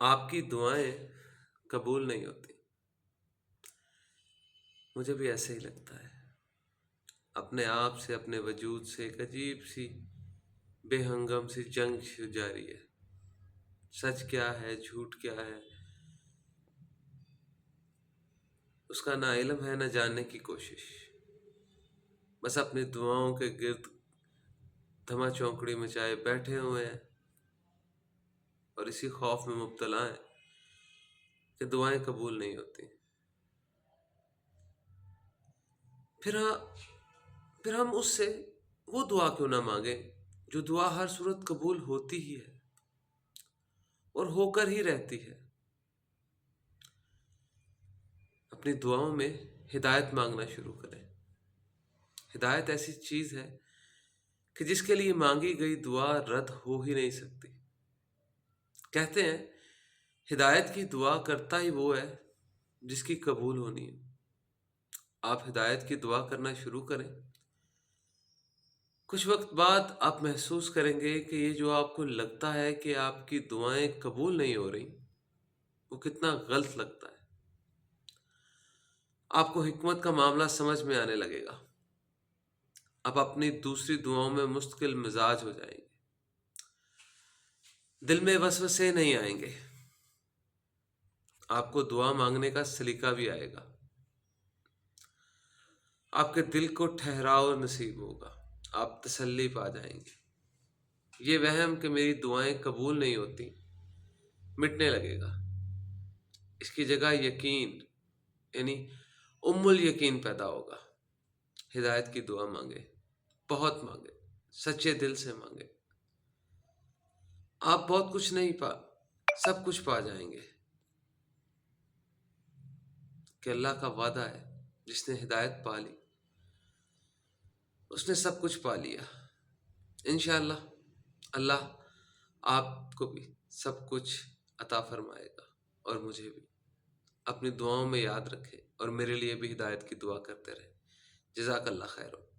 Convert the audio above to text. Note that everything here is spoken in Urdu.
آپ کی دعائیں قبول نہیں ہوتی، مجھے بھی ایسے ہی لگتا ہے۔ اپنے آپ سے، اپنے وجود سے ایک عجیب سی بے ہنگم سی جنگ جاری ہے۔ سچ کیا ہے، جھوٹ کیا ہے، اس کا نہ علم ہے نہ جاننے کی کوشش۔ بس اپنی دعاؤں کے گرد دھما چونکڑی مچائے بیٹھے ہوئے ہیں اور اسی خوف میں مبتلا ہیں کہ دعائیں قبول نہیں ہوتی۔ پھر ہم اس سے وہ دعا کیوں نہ مانگیں جو دعا ہر صورت قبول ہوتی ہی ہے اور ہو کر ہی رہتی ہے۔ اپنی دعاؤں میں ہدایت مانگنا شروع کریں۔ ہدایت ایسی چیز ہے کہ جس کے لیے مانگی گئی دعا رد ہو ہی نہیں سکتی۔ کہتے ہیں ہدایت کی دعا کرتا ہی وہ ہے جس کی قبول ہونی ہے۔ آپ ہدایت کی دعا کرنا شروع کریں، کچھ وقت بعد آپ محسوس کریں گے کہ یہ جو آپ کو لگتا ہے کہ آپ کی دعائیں قبول نہیں ہو رہی، وہ کتنا غلط لگتا ہے۔ آپ کو حکمت کا معاملہ سمجھ میں آنے لگے گا۔ آپ اپنی دوسری دعاؤں میں مستقل مزاج ہو جائیں گے، دل میں وسوسے نہیں آئیں گے، آپ کو دعا مانگنے کا سلیقہ بھی آئے گا، آپ کے دل کو ٹھہراؤ نصیب ہوگا، آپ تسلی پا جائیں گے۔ یہ وہم کہ میری دعائیں قبول نہیں ہوتی مٹنے لگے گا۔ اس کی جگہ یقین، یعنی الیقین پیدا ہوگا۔ ہدایت کی دعا مانگے، بہت مانگے، سچے دل سے مانگے۔ آپ بہت کچھ نہیں سب کچھ پا جائیں گے، کہ اللہ کا وعدہ ہے جس نے ہدایت پا لی اس نے سب کچھ پا لیا۔ انشاءاللہ اللہ آپ کو بھی سب کچھ عطا فرمائے گا، اور مجھے بھی۔ اپنی دعاؤں میں یاد رکھیں اور میرے لیے بھی ہدایت کی دعا کرتے رہیں۔ جزاک اللہ خیر۔